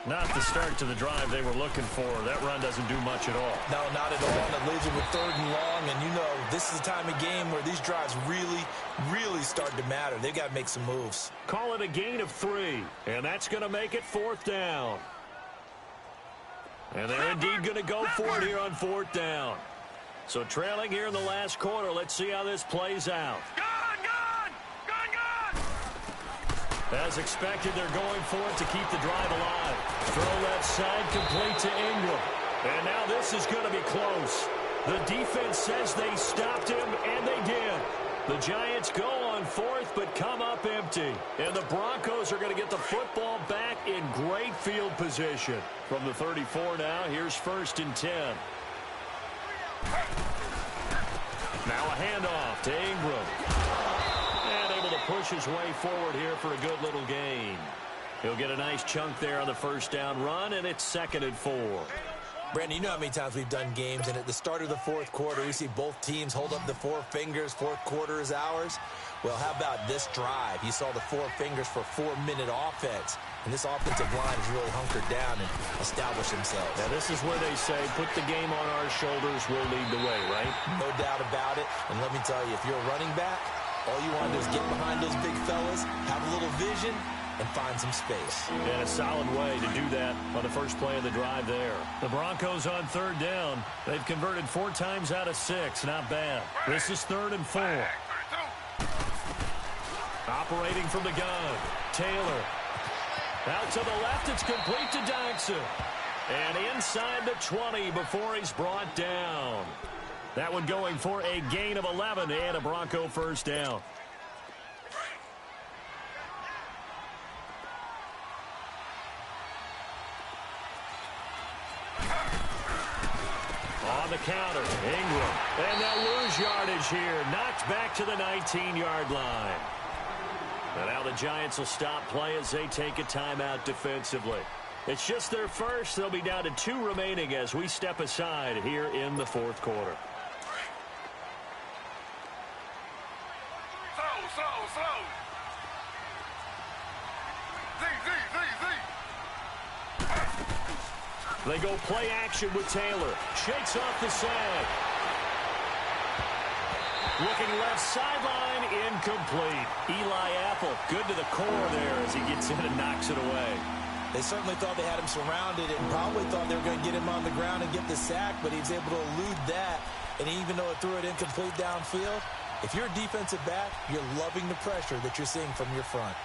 Not the start to the drive they were looking for. That run doesn't do much at all. No, not at all. And it leaves him with 3rd and long. And you know, this is the time of game where these drives really start to matter. They've got to make some moves. Call it a gain of 3. And that's going to make it 4th down. And they're indeed going to go for it here on 4th down. So trailing here in the last quarter. Let's see how this plays out. As expected, they're going for it to keep the drive alive. Throw left side, complete to Ingram. And now this is going to be close. The defense says they stopped him, and they did. The Giants go on 4th, but come up empty. And the Broncos are going to get the football back in great field position. From the 34 now, here's 1st and 10. Now a handoff to Ingram. Push his way forward here for a good little gain. He'll get a nice chunk there on the 1st down run, and it's 2nd and 4. Brandon, you know how many times we've done games, and at the start of the 4th quarter, we see both teams hold up the 4 fingers, 4th quarter is ours. Well, how about this drive? You saw the 4 fingers for 4-minute offense, and this offensive line has really hunkered down and established themselves. Now, this is where they say, put the game on our shoulders, we'll lead the way, right? No doubt about it, and let me tell you, if you're a running back, all you want to do is get behind those big fellas, have a little vision, and find some space. And a solid way to do that on the first play of the drive there. The Broncos on 3rd down. They've converted 4 times out of 6. Not bad. This is 3rd and 4. Operating from the gun. Taylor. Out to the left. It's complete to Dodson. And inside the 20 before he's brought down. That one going for a gain of 11 and a Bronco 1st down. On the counter, Ingram. And they'll lose yardage here. Knocked back to the 19-yard line. And now the Giants will stop play as they take a timeout defensively. It's just their first. They'll be down to 2 remaining as we step aside here in the 4th quarter. Slow. They go play action with Taylor. Shakes off the sag. Looking left sideline, incomplete. Eli Apple, good to the core there as he gets in and knocks it away. They certainly thought they had him surrounded and probably thought they were going to get him on the ground and get the sack, but he was able to elude that. And even though it threw it incomplete downfield, if you're a defensive back, you're loving the pressure that you're seeing from your front.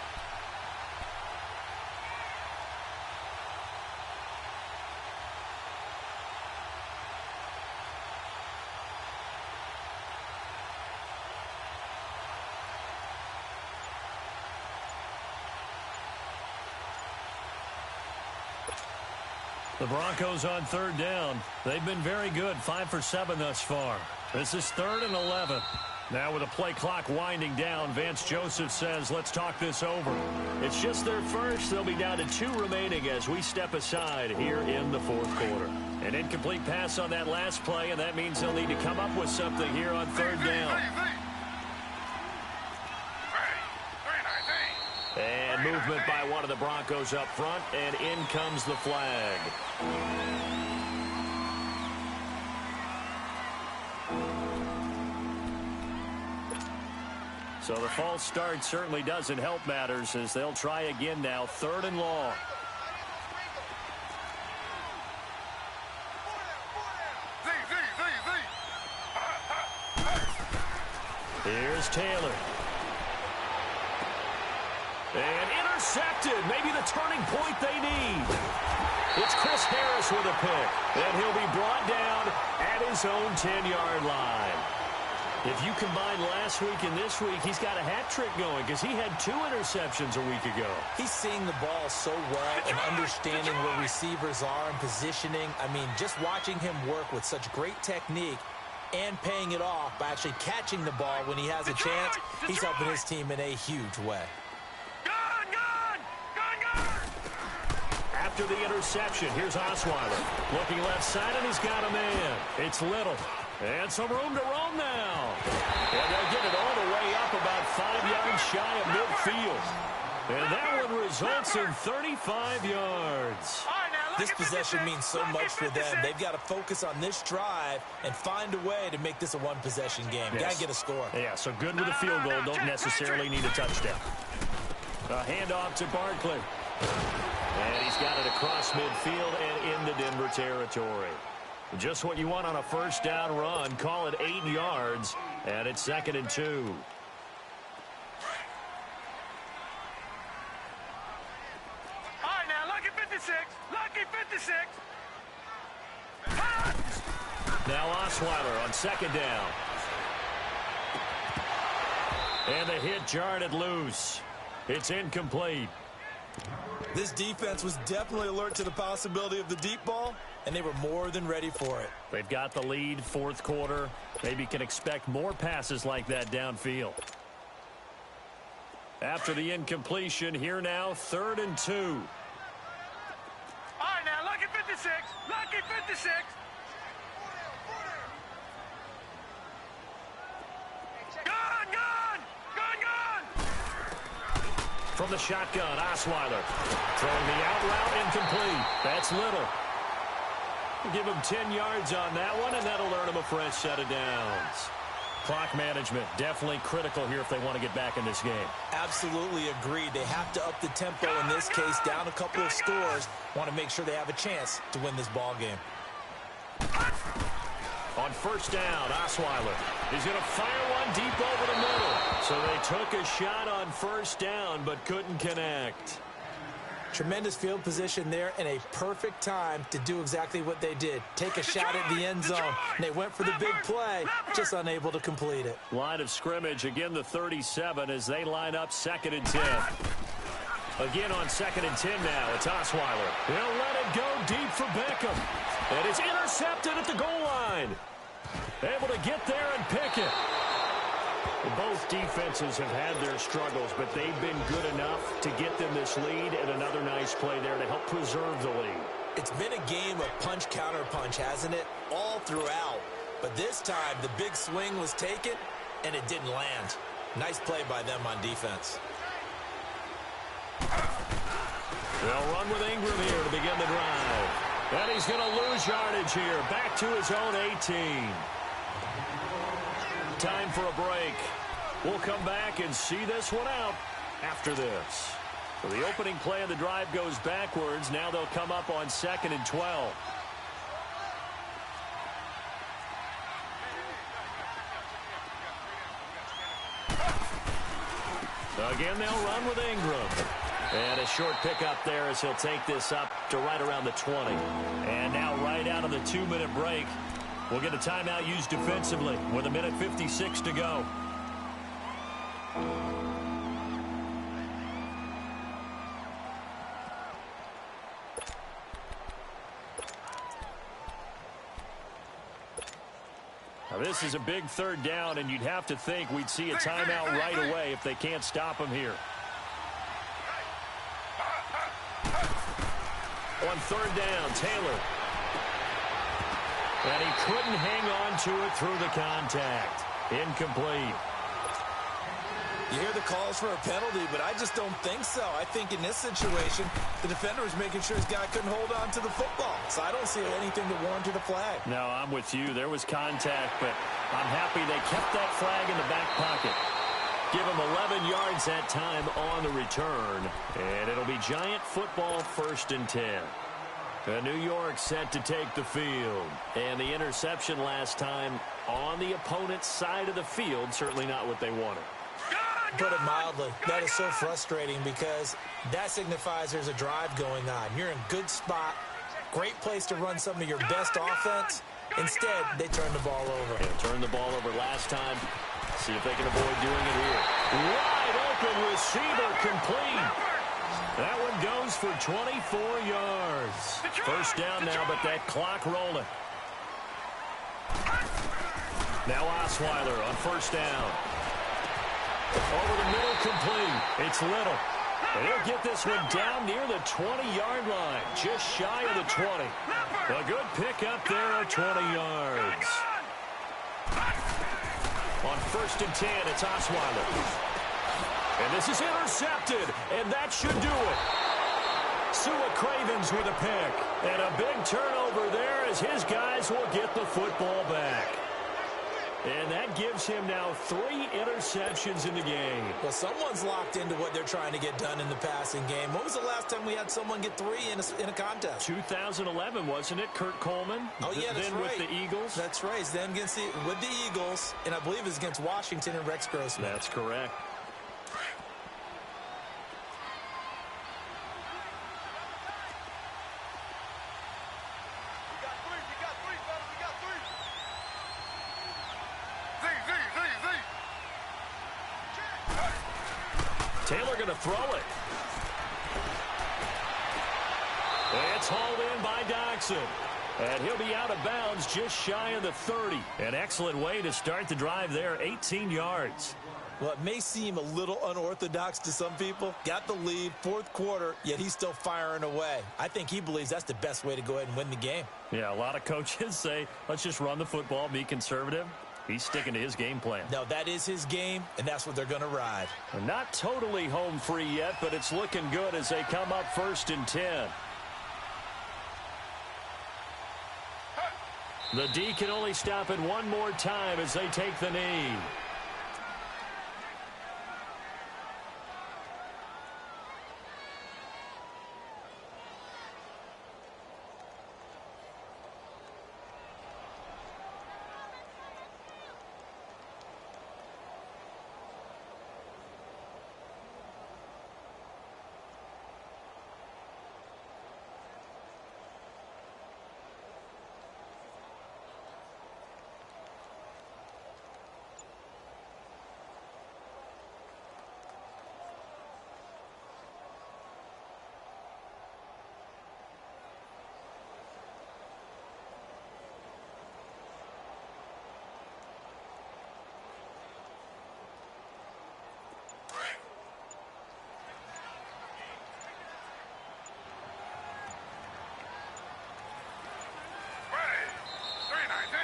The Broncos on 3rd down. They've been very good, 5 for 7 thus far. This is 3rd and 11. Now with the play clock winding down, Vance Joseph says, let's talk this over. It's just their first. They'll be down to 2 remaining as we step aside here in the 4th quarter. An incomplete pass on that last play, and that means they'll need to come up with something here on 3rd down. And movement by one of the Broncos up front, and in comes the flag. So the false start certainly doesn't help matters as they'll try again now, 3rd and long. Here's Taylor. And intercepted. Maybe the turning point they need. It's Chris Harris with a pick. And he'll be brought down at his own 10-yard line. If you combine last week and this week, he's got a hat trick going because he had 2 interceptions a week ago. He's seeing the ball so well and understanding where receivers are and positioning. I mean, just watching him work with such great technique and paying it off by actually catching the ball when he has a chance, he's helping his team in a huge way. After the interception, here's Osweiler. Looking left side, and he's got a man. It's Little. And some room to roam now. And they'll get it all the way up about 5 yards shy of midfield. And that one results in 35 yards. This possession means so much for them. They've got to focus on this drive and find a way to make this a one-possession game. Yes. Got to get a score. Yeah, so good with a field goal. Don't necessarily need a touchdown. A handoff to Barkley. And he's got it across midfield and into Denver territory. Just what you want on a first down run. Call it 8 yards, and it's 2nd and 2. All right, now, lucky 56. Lucky 56. Now Osweiler on 2nd down. And the hit jarred it loose. It's incomplete. This defense was definitely alert to the possibility of the deep ball, and they were more than ready for it. They've got the lead, 4th quarter. Maybe can expect more passes like that downfield. After the incompletion, here now, 3rd and 2. All right, now, lucky 56. Lucky 56. From the shotgun, Osweiler. Throwing the out route, incomplete. That's Little. Give him 10 yards on that one, and that'll earn him a fresh set of downs. Clock management, definitely critical here if they want to get back in this game. Absolutely agreed. They have to up the tempo in this case, down a couple of scores. Want to make sure they have a chance to win this ball game. On 1st down, Osweiler. He's going to fire one deep over the middle. So they took a shot on 1st down, but couldn't connect. Tremendous field position there and a perfect time to do exactly what they did. Take a shot at the end zone. And they went for the big play, just unable to complete it. Line of scrimmage, again the 37 as they line up 2nd and 10. Again on 2nd and 10 now, it's Osweiler. He'll let it go deep for Beckham. And it's intercepted at the goal line. Able to get there and pick it. Both defenses have had their struggles, but they've been good enough to get them this lead, and another nice play there to help preserve the lead. It's been a game of punch-counter-punch, hasn't it? All throughout. But this time, the big swing was taken, and it didn't land. Nice play by them on defense. They'll run with Ingram here to begin the drive. And he's going to lose yardage here. Back to his own 18. Time for a break. We'll come back and see this one out after this. So the opening play of the drive goes backwards. Now they'll come up on 2nd and 12. Again, they'll run with Ingram. And a short pickup there as he'll take this up to right around the 20. And now right out of the 2-minute break, we'll get a timeout used defensively with 1:56 to go. Now this is a big 3rd down, and you'd have to think we'd see a timeout right away if they can't stop him here. On 3rd down, Taylor. And he couldn't hang on to it through the contact. Incomplete. You hear the calls for a penalty, but I just don't think so. I think in this situation, the defender was making sure his guy couldn't hold on to the football. So I don't see anything to warrant a flag. No, I'm with you. There was contact, but I'm happy they kept that flag in the back pocket. Give him 11 yards that time on the return. And it'll be Giant football 1st and 10. New York set to take the field. And the interception last time on the opponent's side of the field, certainly not what they wanted. Put it mildly, that is so frustrating because that signifies there's a drive going on. You're in a good spot, great place to run some of your best offense, Instead, they turn the ball over. Yeah, turned the ball over last time. See if they can avoid doing it here. Wide open receiver complete. That one goes for 24 yards. First down now, but that clock rolling. Now Osweiler on first down. Over the middle, complete. It's Little. And he'll get this one down near the 20-yard line, just shy of the 20. A good pickup there at 20 yards. On first and 10, it's Osweiler. And this is intercepted, and that should do it. Sua Cravens with a pick. And a big turnover there as his guys will get the football back. And that gives him now 3 interceptions in the game. Well, someone's locked into what they're trying to get done in the passing game. When was the last time we had someone get 3 in a contest? 2011, wasn't it? Kurt Coleman? Oh, yeah, that's then right. With the Eagles? That's right. Then with the Eagles, and I believe it was against Washington and Rex Grossman. That's correct. Taylor going to throw it. It's hauled in by Doxson. And he'll be out of bounds just shy of the 30. An excellent way to start the drive there, 18 yards. Well, it may seem a little unorthodox to some people. Got the lead, fourth quarter, yet he's still firing away. I think he believes that's the best way to go ahead and win the game. Yeah, a lot of coaches say, let's just run the football, be conservative. He's sticking to his game plan. No, that is his game, and that's what they're going to ride. Not totally home free yet, but it's looking good as they come up first and 10. The D can only stop it one more time as they take the knee.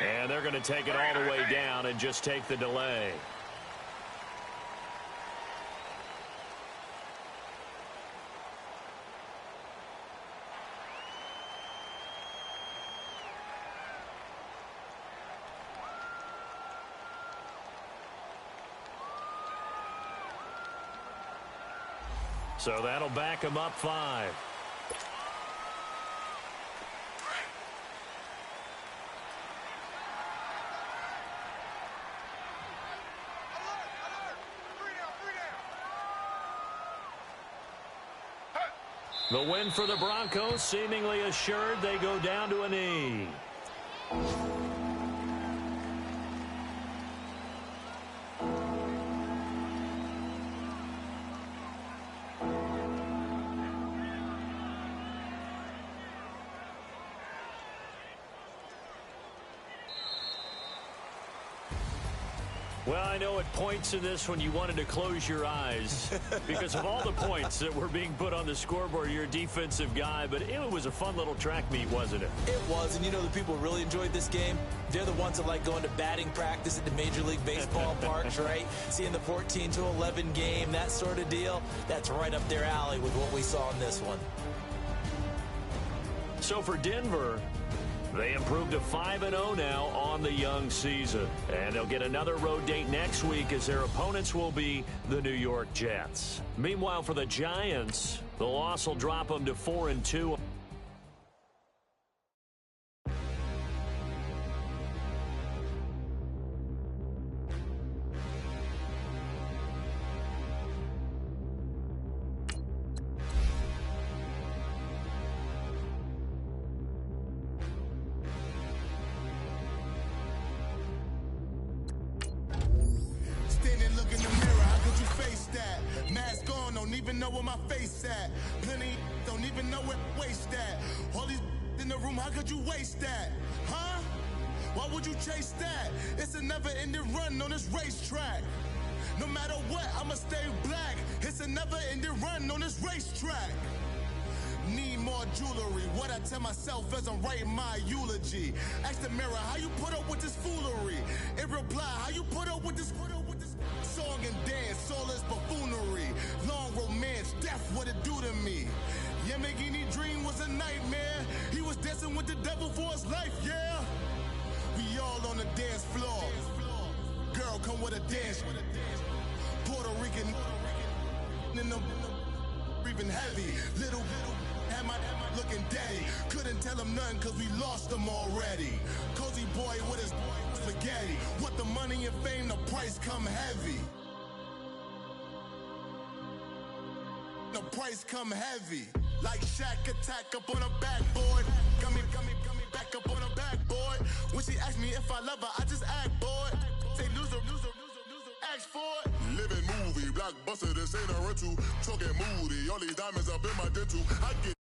And they're going to take it all the way down and just take the delay. So that'll back them up 5. The win for the Broncos, seemingly assured. They go down to a knee. Well, I know at points in this when you wanted to close your eyes because of all the points that were being put on the scoreboard. You're a defensive guy, but it was a fun little track meet, wasn't it? It was, and you know the people who really enjoyed this game? They're the ones that like going to batting practice at the Major League Baseball parks, right? Seeing the 14-11 game, that sort of deal. That's right up their alley with what we saw in this one. So for Denver, they improved to 5-0 now on the young season. And they'll get another road date next week as their opponents will be the New York Jets. Meanwhile, for the Giants, the loss will drop them to 4-2. at. Mask on, don't even know where my face at. Plenty don't even know where waste at. All these in the room, how could you waste that? Huh? Why would you chase that? It's a never-ending run on this racetrack. No matter what, I'ma stay black. It's a never-ending run on this racetrack. Need more jewelry. What I tell myself as I'm writing my eulogy. Ask the mirror, how you put up with this foolery? It reply, how you put up with this song and dance, all this buffoonery. Long romance, death, what it do to me? Yamagini dream was a nightmare. He was dancing with the devil for his life, yeah. We all on the dance floor. Girl, come with a dance. Puerto Rican in the breathing heavy. Little had my looking daddy. Couldn't tell him nothing cause we lost him already. Cozy boy with his spaghetti. What the money and fame, the price come heavy. The price come heavy. Like Shaq attack up on a backboard. Got me back up on a backboard. When she asked me if I love her, I just act bored. Say loser, ask for it. Living movie, blockbuster, this ain't a rental. Talking moody, all these diamonds up in my dental. I get